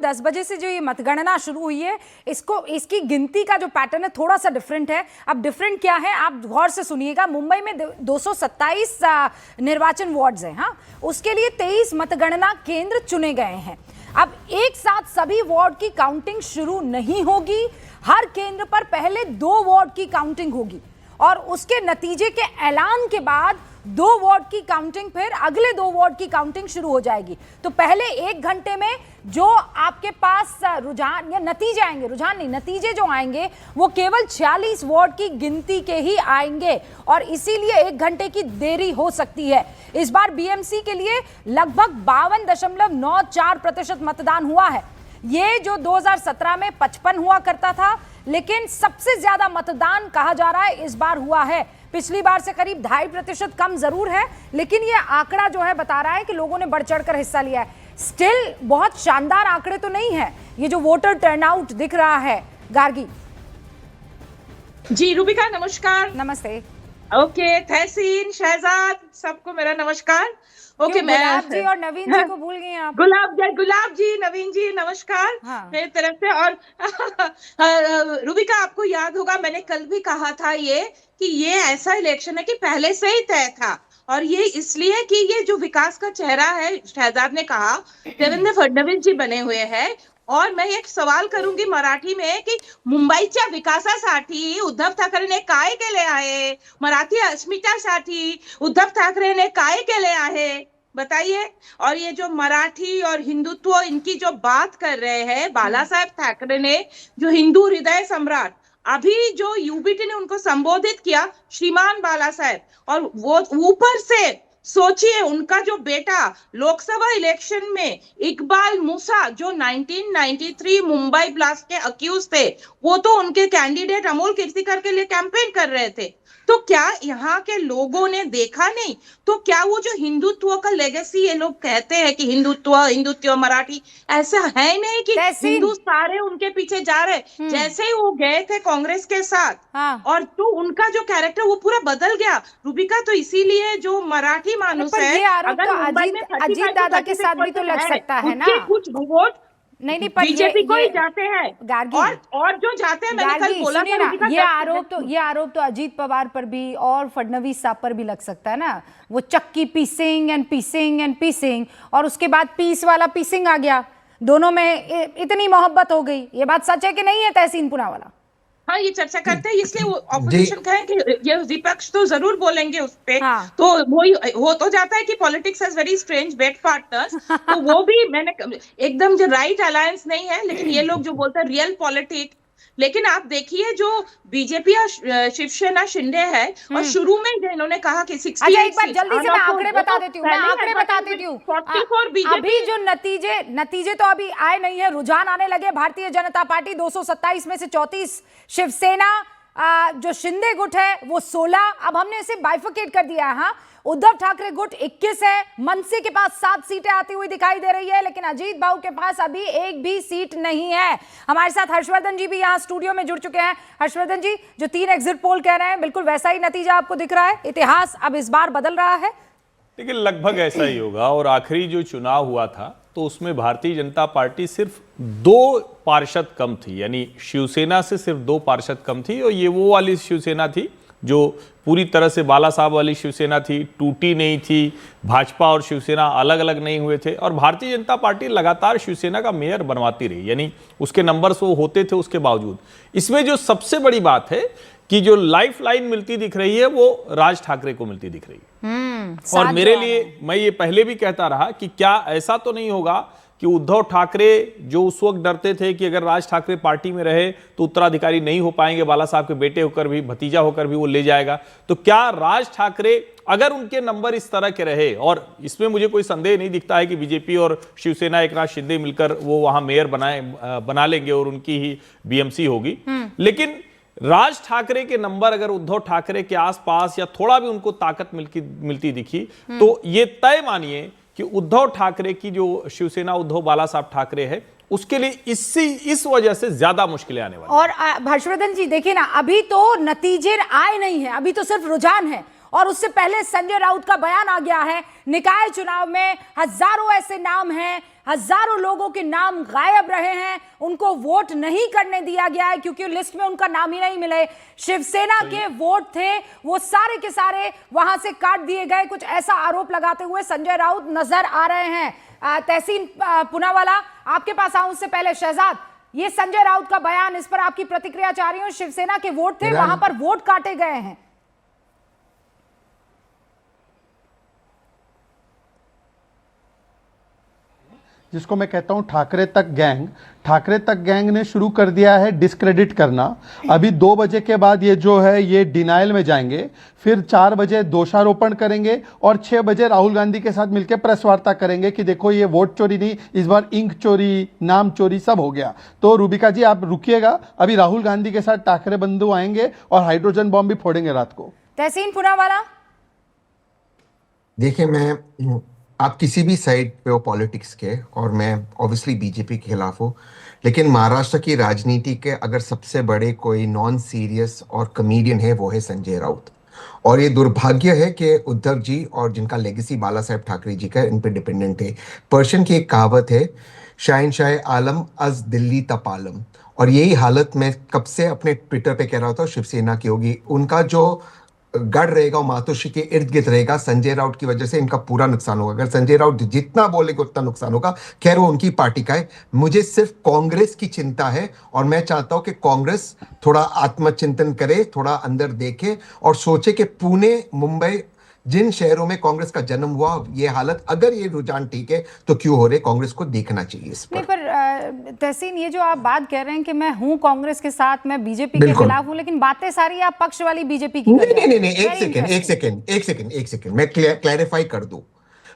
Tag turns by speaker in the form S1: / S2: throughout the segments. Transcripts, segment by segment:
S1: 10 बजे से जो ये मतगणना शुरू हुई है, इसकी गिनती का जो पैटर्न है थोड़ा सा डिफरेंट है। अब डिफरेंट क्या है, आप गौर से सुनिएगा। मुंबई में 227 निर्वाचन वार्ड्स हैं, हाँ, उसके लिए 23 मतगणना केंद्र चुने गए हैं। अब एक साथ सभी वार्ड की काउंटिंग शुरू नहीं होगी। हर केंद्र पर पहले 2 वार्ड की काउंटिंग होगी और उसके नतीजे के ऐलान के बाद 2 वार्ड की काउंटिंग, फिर अगले 2 वार्ड की काउंटिंग शुरू हो जाएगी। तो पहले 1 घंटे में जो आपके पास रुझान या नतीजे आएंगे, रुझान नहीं, नतीजे जो आएंगे वो केवल 46 वार्ड की गिनती के ही आएंगे और इसीलिए 1 घंटे की देरी हो सकती है। इस बार बीएमसी के लिए लगभग 52.94% मतदान हुआ है। ये जो 2017 में 55 हुआ करता था, लेकिन सबसे ज्यादा मतदान कहा जा रहा है इस बार हुआ है। पिछली बार से करीब 2.5% कम जरूर है, लेकिन ये आंकड़ा जो है बता रहा है कि लोगों ने बढ़ चढ़कर हिस्सा लिया है। स्टिल बहुत शानदार आंकड़े तो नहीं है ये जो वोटर टर्नआउट दिख रहा है। गार्गी
S2: जी, रूबिका नमस्कार।
S1: नमस्ते।
S2: ओके, तहसीन, शहजाद, सबको मेरा नमस्कार। ओके, मैं
S1: गुलाब जी और नवीन जी को भूल गई आप।
S2: गुलाब जी, नवीन जी, नमस्कार।
S1: हाँ।
S2: मेरी तरफ से। और रूबिका, आपको याद होगा मैंने कल भी कहा था ये ऐसा इलेक्शन है कि पहले से ही तय था, और ये इसलिए कि ये जो विकास का चेहरा है, शहजाद ने कहा, देवेंद्र फडणवीस जी बने हुए हैं। और मैं एक सवाल करूंगी मराठी में कि मुंबईच्या विकासासाठी उद्धव ठाकरेने काय केले आहे? मराठी अस्मितासाठी उद्धव ठाकरेने काय केले आहे? बताइए। और ये जो मराठी और हिंदुत्व इनकी जो बात कर रहे हैं, बाला साहेब ठाकरे ने, जो हिंदू हृदय सम्राट, अभी जो यूबीटी ने उनको संबोधित किया, श्रीमान बाला साहेब, और वो ऊपर से सोचिए उनका जो बेटा लोकसभा इलेक्शन में इकबाल मूसा, जो 1993 मुंबई ब्लास्ट के अक्यूज थे, वो तो उनके कैंडिडेट अमोल कीर्तिकर के लिए कैंपेन कर रहे थे। तो क्या यहाँ के लोगों ने देखा नहीं? तो क्या वो जो हिंदुत्व का लेगेसी ये लोग कहते हैं कि हिंदुत्व मराठी, ऐसा है नहीं कि हिंदू सारे उनके पीछे जा रहे। जैसे ही वो गए थे कांग्रेस के साथ,
S1: हाँ।
S2: और तो उनका जो कैरेक्टर वो पूरा बदल गया, रूबिका। तो इसीलिए जो मराठी मानुस है,
S1: ये आरोप
S2: अगर
S1: तो
S2: मुंबई में
S1: अजीत दादा के साथ भी तो लग सकता है ना।
S2: कुछ वोट
S1: नहीं, पर
S2: बीजेपी को ही जाते हैं,
S1: गार्गी,
S2: और जो जाते हैं, मैंने कल बोला
S1: ना, ये आरोप तो अजीत पवार पर भी और फडणवीस साहब पर भी लग सकता है ना। वो चक्की पीसिंग एंड पीसिंग एंड पीसिंग, और उसके बाद पीस वाला पीसिंग आ गया, दोनों में इतनी मोहब्बत हो गई। ये बात सच है कि नहीं है तहसीन पुनावाला?
S2: हाँ, ये चर्चा करते हैं, इसलिए वो ऑपोजिशन कहे कि ये विपक्ष तो जरूर बोलेंगे उस पे। हाँ। तो वही हो तो जाता है कि politics has very strange bed partners. तो वो भी मैंने एकदम जो राइट अलायंस नहीं है, लेकिन ये लोग जो बोलते हैं रियल पॉलिटिक्स। लेकिन आप देखिए जो बीजेपी और शिवसेना शिंदे है, और शुरू में इन्होंने कहा कि 68।
S1: अच्छा, एक बार जल्दी से मैं आंकड़े बता देती हूँ, अभी जो नतीजे तो अभी आए नहीं है, रुझान आने लगे। भारतीय जनता पार्टी 227 में से 34, शिवसेना जो शिंदे गुट है वो 16। अब हमने इसे बाइफिकेट कर दिया है। हाँ, उद्धव ठाकरे गुट 21 है, मनसे के पास 7 सीटें आती हुई दिखाई दे रही है, लेकिन अजीत बाबू के पास अभी एक भी सीट नहीं है। हमारे साथ हर्षवर्धन जी भी यहाँ स्टूडियो में जुड़ चुके हैं। हर्षवर्धन जी, जो 3 एग्जिट पोल कह रहे हैं, बिल्कुल वैसा ही नतीजा आपको दिख रहा है? इतिहास अब इस बार बदल रहा है?
S3: लेकिन लगभग ऐसा ही होगा। और आखिरी जो चुनाव हुआ था तो उसमें भारतीय जनता पार्टी सिर्फ 2 पार्षद कम थी, यानी शिवसेना से सिर्फ 2 पार्षद कम थी। और ये वो वाली शिवसेना थी जो पूरी तरह से बाला साहब वाली शिवसेना थी, टूटी नहीं थी। भाजपा और शिवसेना अलग अलग नहीं हुए थे, और भारतीय जनता पार्टी लगातार शिवसेना का मेयर बनवाती रही, यानी उसके नंबर्स वो होते थे उसके बावजूद। इसमें जो सबसे बड़ी बात है कि जो लाइफ लाइन मिलती दिख रही है वो राज ठाकरे को मिलती दिख रही है। और मेरे लिए, मैं ये पहले भी कहता रहा कि क्या ऐसा तो नहीं होगा कि उद्धव ठाकरे जो उस वक्त डरते थे कि अगर राज ठाकरे पार्टी में रहे तो उत्तराधिकारी नहीं हो पाएंगे, बाला साहब के बेटे होकर भी, भतीजा होकर भी वो ले जाएगा। तो क्या राज ठाकरे, अगर उनके नंबर इस तरह के रहे, और इसमें मुझे कोई संदेह नहीं दिखता है कि बीजेपी और शिवसेना एकनाथ शिंदे मिलकर वो वहां मेयर बना लेंगे और उनकी ही बीएमसी होगी, लेकिन राज ठाकरे के नंबर अगर उद्धव ठाकरे के आसपास या थोड़ा भी उनको ताकत मिलती दिखी, तो ये तय मानिए कि उद्धव ठाकरे की जो शिवसेना उद्धव बाला साहब ठाकरे है, उसके लिए इस वजह से ज्यादा मुश्किलें आने वाली।
S1: और हर्षवर्धन जी देखिए ना, अभी तो नतीजे आए नहीं है, अभी तो सिर्फ रुझान है। और उससे पहले संजय राउत का बयान आ गया है। निकाय चुनाव में हजारों ऐसे नाम हैं, हजारों लोगों के नाम गायब रहे हैं, उनको वोट नहीं करने दिया गया है क्योंकि लिस्ट में उनका नाम ही नहीं मिले। शिवसेना के वोट थे वो सारे के सारे वहां से काट दिए गए, कुछ ऐसा आरोप लगाते हुए संजय राउत नजर आ रहे हैं। तहसीन पूनावाला, आपके पास आऊं उससे पहले शहजाद, ये संजय राउत का बयान, इस पर आपकी प्रतिक्रिया चाह रही हूं। शिवसेना के वोट थे, वहां पर वोट काटे गए हैं।
S4: जिसको मैं कहता हूं ठाकरे तक गैंग ने शुरू कर दिया है डिस्क्रेडिट करना। अभी 2 बजे के बाद ये जो है ये डिनाइल में जाएंगे, फिर 4 बजे दोषारोपण करेंगे और 6 बजे राहुल गांधी के साथ मिलकर प्रेस वार्ता करेंगे कि देखो ये वोट चोरी नहीं, इस बार इंक चोरी, नाम चोरी सब हो गया। तो रूबिका जी आप रुकिएगा, अभी राहुल गांधी के साथ ठाकरे बंधु आएंगे और हाइड्रोजन बॉम्ब भी फोड़ेंगे रात को।
S1: तहसीन पूनावाला,
S5: देखिए, आप किसी भी साइड पे हो पॉलिटिक्स के, और मैं ऑब्वियसली बीजेपी के खिलाफ हूँ, लेकिन महाराष्ट्र की राजनीति के अगर सबसे बड़े कोई नॉन सीरियस और कमेडियन है वो है संजय राउत। और ये दुर्भाग्य है कि उद्धव जी और जिनका लेगेसी बाला साहेब ठाकरे जी का इन पे डिपेंडेंट है। पर्शियन की एक कहावत है, शहंशाह आलम अज दिल्ली तपालम, और यही हालत मैं कब से अपने ट्विटर पे कह रहा था शिवसेना की होगी। उनका जो गढ़ रहेगा वो मातोश्री के इर्द गिर्द रहेगा। संजय राउत की वजह से इनका पूरा नुकसान होगा। अगर संजय राउत जितना बोलेगा उतना नुकसान होगा। खैर वो उनकी पार्टी का है, मुझे सिर्फ कांग्रेस की चिंता है, और मैं चाहता हूं कि कांग्रेस थोड़ा आत्मचिंतन करे, थोड़ा अंदर देखे और सोचे कि पुणे, मुंबई, जिन शहरों में कांग्रेस का जन्म हुआ, ये हालत, अगर ये रुझान ठीक है तो क्यों हो रहे, कांग्रेस को देखना चाहिए इस पर।
S1: नहीं पर तहसीन, ये जो आप बात कह रहे हैं कि मैं हूं कांग्रेस के साथ, मैं बीजेपी के खिलाफ हूं, लेकिन बातें सारी आप पक्ष वाली बीजेपी की कर रहे हैं।
S5: नहीं, एक सेकेंड मैं क्लैरिफाई कर दूं।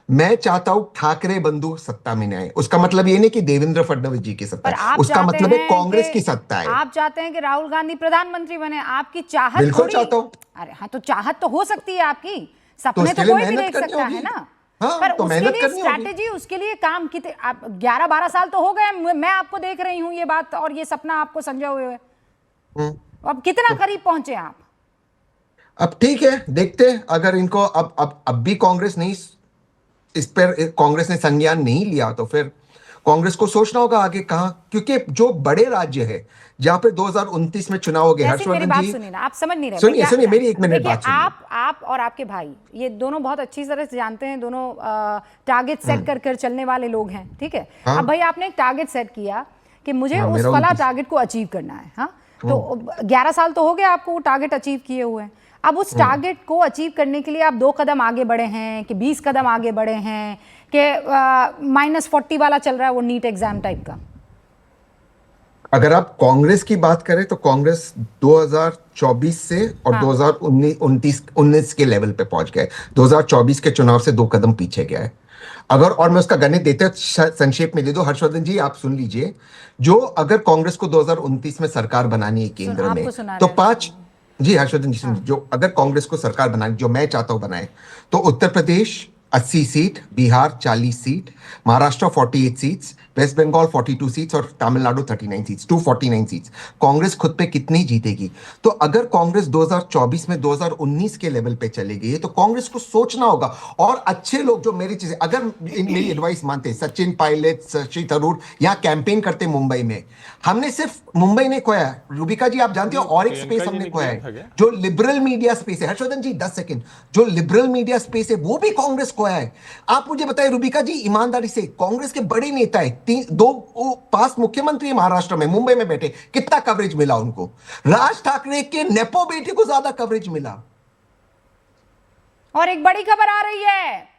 S5: मैं चाहता हूं ठाकरे बंधु सत्ता में आए। उसका मतलब ये नहीं कि देवेंद्र फडणवीस जी की सत्ता है, उसका मतलब है कांग्रेस की सत्ता है।
S1: आप चाहते हैं कि राहुल गांधी प्रधानमंत्री बने, आपकी चाहत
S5: बिल्कुल चाहता हूं।
S1: अरे हाँ, तो चाहत तो हो सकती है आपकी, सपने तो कोई भी देख सकता है ना।
S5: हाँ,
S1: पर
S5: तो
S1: उसके
S5: मेहनत
S1: लिए
S5: करनी होगी।
S1: स्ट्रैटेजी, उसके लिए काम कितने, आप 11-12 साल तो हो गए, मैं आपको देख रही हूं ये बात और ये सपना आपको संजय हुए। अब कितना करीब पहुंचे आप?
S5: अब ठीक है, देखते हैं। अगर इनको अब भी कांग्रेस नहीं, इस पर कांग्रेस ने संज्ञान नहीं लिया तो फिर कांग्रेस को सोचना होगा आगे कहां, क्योंकि जो बड़े राज्य है जहां पे 2029 में चुनाव हो गए।
S1: हर्षवर्धन जी, सुनिए ना, आप समझ नहीं रहे।
S5: सुनिए मेरी 1 मिनट बात सुनिए।
S1: आप और आपके भाई ये दोनों बहुत अच्छी तरह से जानते हैं, दोनों टारगेट सेट कर चलने वाले लोग हैं, ठीक है।
S5: हाँ?
S1: अब भाई आपने एक टारगेट सेट किया कि मुझे उस वाला टारगेट को अचीव करना है, हाँ, तो 11 साल तो हो गए आपको वो टारगेट अचीव किए हुए। अब उस टारगेट को अचीव करने के लिए आप 2 कदम आगे बढ़े हैं कि 20 कदम आगे बढ़े हैं कि -40 वाला चल रहा है वो नीट एग्जाम टाइप का?
S5: अगर आप कांग्रेस की बात करें तो कांग्रेस 2024 से और 2019 के लेवल पे पहुंच गए। 2024 के चुनाव से 2 कदम पीछे गया है। अगर, और मैं उसका गणित देते संक्षेप में दे दो, हर्षवर्धन जी आप सुन लीजिए, जो अगर कांग्रेस को 2029 में सरकार बनानी है केंद्र में, तो 5, जी हर्षवर्धन जी सुनिए, जो अगर कांग्रेस को सरकार बनानी, जो मैं चाहता हूं बनाए, तो Uttar Pradesh 80 seat, Bihar 40 seat, Maharashtra 48 seats, West Bengal 42 seats और तमिलनाडु 39 सीट्स, 249 सीट्स। कांग्रेस खुद पे कितनी जीतेगी? तो अगर कांग्रेस 2024 में 2019 के लेवल पे चली गई तो कांग्रेस को सोचना होगा। और अच्छे लोग जो मेरी चीजें, अगर मेरी एडवाइस मानते, सचिन पायलट, शशि थरूर यहाँ कैंपेन करते मुंबई में, हमने सिर्फ मुंबई ने खोया है। रूबिका जी आप जानते हो, और एक स्पेस हमने खोया है, जो लिबरल मीडिया स्पेस है। हर्षवर्धन जी 10 सेकंड, जो लिबरल मीडिया स्पेस है वो भी कांग्रेस खोया है। आप मुझे बताइए रूबिका जी, ईमानदारी से, कांग्रेस के बड़े नेता है, 5 मुख्यमंत्री महाराष्ट्र में, मुंबई में बैठे, कितना कवरेज मिला उनको? राज ठाकरे के नेपो बेटे को ज्यादा कवरेज मिला।
S1: और एक बड़ी खबर आ रही है,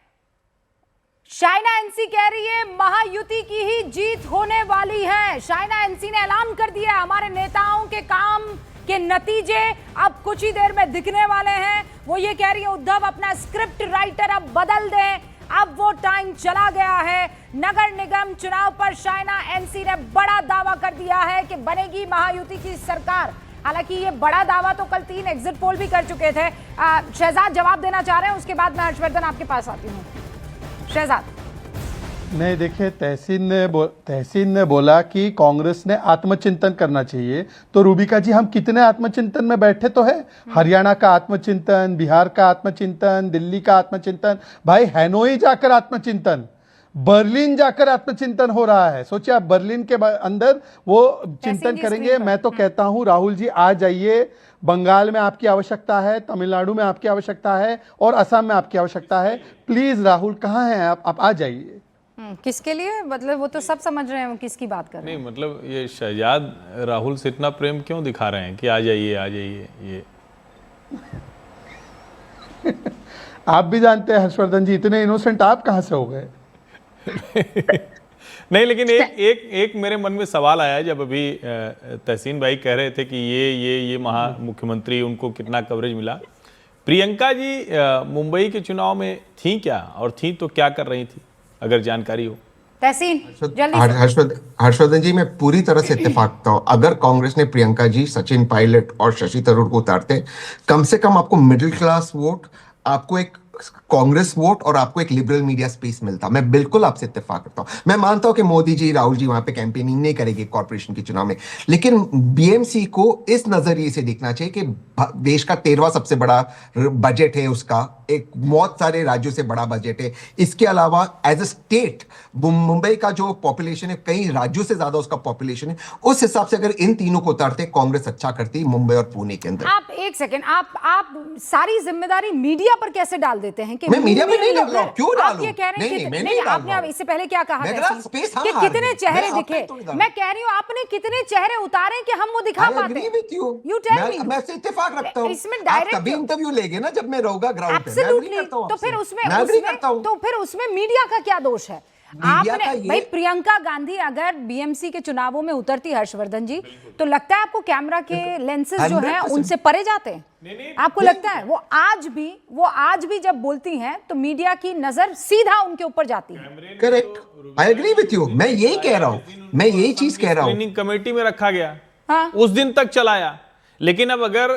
S1: शाइना एनसी कह रही है महायुति की ही जीत होने वाली है। शाइना एनसी ने ऐलान कर दिया हमारे नेताओं के काम के नतीजे अब कुछ ही देर में दिखने वाले हैं। वो ये कह रही है उद्धव अपना स्क्रिप्ट राइटर अब बदल दें, अब वो टाइम चला गया है। नगर निगम चुनाव पर शाइना एनसी ने बड़ा दावा कर दिया है कि बनेगी महायुति की सरकार। हालांकि ये बड़ा दावा तो कल 3 एग्जिट पोल भी कर चुके थे। शहजाद जवाब देना चाह रहे हैं, उसके बाद मैं हर्षवर्धन आपके पास आती हूँ। शहजाद।
S4: नहीं, देखिए तहसीन ने बोला कि कांग्रेस ने आत्मचिंतन करना चाहिए। तो रूबिका जी हम कितने आत्मचिंतन में बैठे तो है, हरियाणा का आत्मचिंतन, बिहार का आत्मचिंतन, दिल्ली का आत्मचिंतन, भाई हैनोई जाकर आत्मचिंतन। बर्लिन जाकर आत्मचिंतन हो रहा है। सोचिए आप बर्लिन के अंदर वो चिंतन
S1: जी
S4: करेंगे।
S1: स्क्रीन पर।
S4: मैं तो कहता हूं राहुल जी आ जाइए, बंगाल में आपकी आवश्यकता है, तमिलनाडु में आपकी आवश्यकता है और असम में आपकी आवश्यकता है। प्लीज राहुल कहाँ हैं आप आ जाइए।
S1: किसके लिए? मतलब वो तो सब समझ रहे हैं वो किसकी बात कर रहे हैं।
S3: नहीं मतलब ये शहजाद राहुल से इतना प्रेम क्यों दिखा रहे हैं कि आ जाइए ये
S4: आप भी जानते हैं हर्षवर्धन जी, इतने इनोसेंट आप कहाँ से हो गए?
S3: नहीं लेकिन एक मेरे मन में सवाल आया जब अभी तहसीन भाई कह रहे थे कि ये महा मुख्यमंत्री, उनको कितना कवरेज मिला। प्रियंका जी मुंबई के चुनाव में थी क्या, और थी तो क्या कर रही थी, अगर जानकारी हो?
S1: तहसीन जल्दी से।
S5: हर्षवर्धन जी, मैं पूरी तरह से इत्तेफाक करता हूं। अगर कांग्रेस ने प्रियंका जी, सचिन पायलट और शशि थरूर को उतारते, कम से कम आपको मिडिल क्लास वोट, आपको एक कांग्रेस वोट और आपको एक लिबरल मीडिया स्पेस मिलता। मैं बिल्कुल आपसे इत्तेफाक करता हूं। मैं मानता हूं कि मोदी जी, राहुल जी वहां पे कैंपेनिंग नहीं करेंगे कॉर्पोरेशन के चुनाव में, लेकिन बीएमसी को इस नजरिए से देखना चाहिए कि देश का 13वां सबसे बड़ा बजट है उसका, एक बहुत सारे राज्यों से बड़ा बजट है। इसके अलावा एज अ स्टेट मुंबई का जो पॉपुलेशन है, कई राज्यों से ज्यादा उसका पॉपुलेशन है। उस हिसाब से अगर इन तीनों को उतारते, कांग्रेस अच्छा करती मुंबई और पुणे के अंदर।
S1: आप एक सेकंड, आप सारी जिम्मेदारी मीडिया पर कैसे डाल देते हैं कि
S5: मैं मीडिया पे नहीं
S1: मुंबई
S5: डाल रहा हूं। क्यों
S1: आप
S5: डालूं?
S1: ये कह रहे हैं
S5: नहीं,
S1: कि
S5: मैं नहीं डाल रहा हूं।
S1: इससे पहले क्या कहा
S5: मैं
S1: था
S5: जरा space हम
S1: कि
S5: हार
S1: कितने
S5: गए।
S1: चेहरे
S5: मैं आपको
S1: दिखे?
S5: थोड़ी डाल-
S1: मैं कह रही हूँ आपने कितने चेहरे उतारे कि हम वो दिखा
S5: I
S1: पाते।
S5: agree with you.
S1: You tell me.
S5: मैं से इत्तेफाक रखता हूँ।
S1: इसमें
S5: आप
S1: direct-
S5: तभी इंटरव्यू लेंगे ना जब मैं रहूंगा ग्राउंड पे। मैं agree
S1: Absolutely.
S5: करता हूँ
S1: तो
S5: आपसे।
S1: फिर उसमें
S5: मैं agree करता हूँ।
S1: तो फिर उसमें मीडिया का क्या दोष है?
S5: मीडिया
S1: आपने
S5: का ये-
S1: भाई प्रियंका गांधी अगर बीएमसी के चुनावों में उतरती हर्षवर्धन जी, तो लगता है आपको कैमरा के लेंसेज जो हैं
S5: 100%
S1: उनसे परे जाते हैं? आपको लगता है वो आज भी जब बोलती हैं तो मीडिया की नजर सीधा उनके ऊपर जाती है?
S5: Correct, I agree with you. मैं यही कह रहा हूँ, मैं यही चीज कह रहा हूँ।
S3: स्क्रीनिंग कमेटी में रखा गया,
S1: हाँ।
S3: उस दिन तक चलाया। लेकिन अब अगर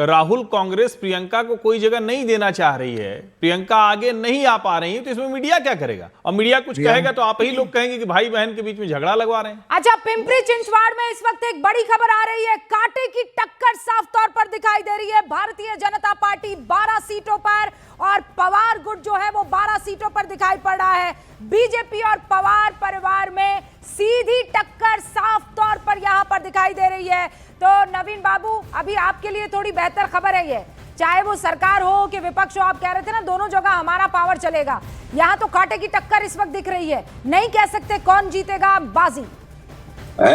S3: राहुल कांग्रेस प्रियंका को कोई जगह नहीं देना चाह रही है, प्रियंका आगे नहीं आ पा रही है, तो इसमें मीडिया क्या करेगा? और मीडिया कुछ कहेगा तो आप ही लोग कहेंगे कि भाई बहन के बीच में झगड़ा लगवा रहे हैं।
S1: अच्छा, पिंपरी चिंचवाड़ में इस वक्त एक बड़ी खबर आ रही है। कांटे की टक्कर साफ तौर पर दिखाई दे रही है। भारतीय जनता पार्टी 12 सीटों पर और पवार गुट जो है वो 12 सीटों पर दिखाई पड़ रहा है। बीजेपी और पवार परिवार में सीधी टक्कर साफ तौर पर यहां पर दिखाई दे रही है। तो नवीन बाबू, अभी आपके लिए थोड़ी बेहतर खबर है ये, चाहे वो सरकार हो कि विपक्ष हो, आप कह रहे थे ना दोनों जगह हमारा पावर चलेगा। यहां तो कांटे की टक्कर इस वक्त दिख रही है, नहीं कह सकते कौन जीतेगा बाजी।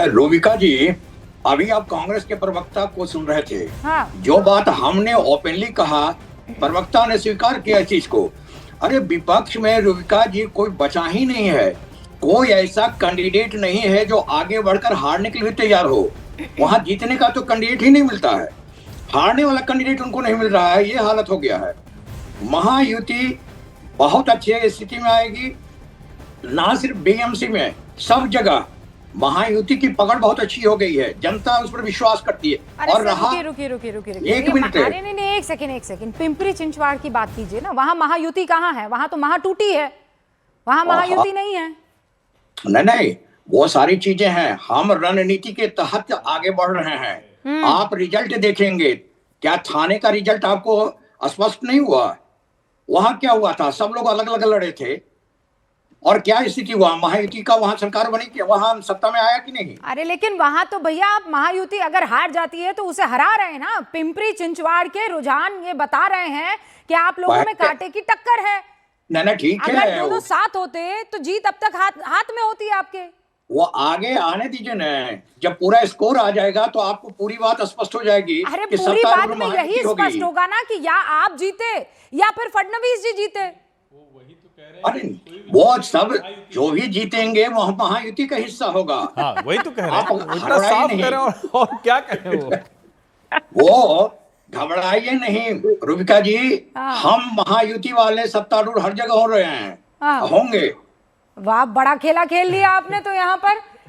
S6: रोविका जी, अभी आप कांग्रेस के प्रवक्ता को सुन रहे थे।
S1: हाँ।
S6: जो बात हमने ओपनली कहा, प्रवक्ता ने स्वीकार किया चीज को। अरे विपक्ष में रोविका जी कोई बचा ही नहीं है, कोई ऐसा कैंडिडेट नहीं है जो आगे बढ़कर हारने के लिए तैयार हो। वहां जीतने का तो कैंडिडेट ही नहीं मिलता है, हारने वाला कैंडिडेट उनको नहीं मिल रहा है। ये हालत हो गया है। महायुति बहुत अच्छी स्थिति में आएगी, ना सिर्फ बीएमसी में, सब जगह महायुति की पकड़ बहुत अच्छी हो गई है। जनता उस पर विश्वास करती है।
S1: अरे
S6: और
S1: सर,
S6: रहा
S1: रुकिए।
S6: एक मिनट है।
S1: अरे नहीं, एक सेकंड। पिंपरी चिंचवाड़ की बात कीजिए ना, वहां महायुति कहाँ है? वहां तो महाटूटी है, वहां महायुति नहीं है।
S6: नहीं, वो सारी चीजें हैं। हम रणनीति के तहत आगे बढ़ रहे हैं। आप रिजल्ट देखेंगे, क्या थाने का रिजल्ट आपको स्पष्ट नहीं हुआ? वहां क्या हुआ था? सब लोग अलग अलग लड़े थे, और क्या स्थिति हुआ? महायुति का वहां सरकार बनी, कि वहां सत्ता में आया कि नहीं?
S1: अरे लेकिन वहां तो भैया, आप महायुति अगर हार जाती है तो उसे हरा रहे हैं ना। पिंपरी चिंचवाड़ के रुझान ये बता रहे हैं कि आप लोगों में कांटे की टक्कर है।
S6: नहीं, ठीक
S1: अगर
S6: है।
S1: दोनों साथ होते तो जीत अब तक हाथ में होती है आपके।
S6: वो आगे आने दीजिए ना, जब पूरा स्कोर आ जाएगा तो आपको पूरी बात स्पष्ट हो जाएगी।
S1: अरे
S6: कि
S1: पूरी
S6: सत्ता
S1: बात
S6: रूढ़
S1: में
S6: महायुति
S1: यही
S6: होगी।
S1: स्पष्ट होगा ना कि या आप जीते या फिर फडणवीस जी जीते।
S6: अरे वो सब जो भी जीतेंगे वो महायुति का हिस्सा होगा।
S3: हाँ, वही तो कह रहे
S6: आप
S3: हैं, इतना
S6: घबराइए
S3: साफ
S6: नहीं।
S3: करें और क्या कहें वो।
S6: वो घबराइए नहीं रूबिका जी,
S1: हाँ।
S6: हम महायुति वाले सत्तारूढ़ हर जगह हो रहे हैं,
S1: हाँ।
S6: होंगे।
S1: वाह, बड़ा खेला खेल लिया आपने तो यहाँ पर।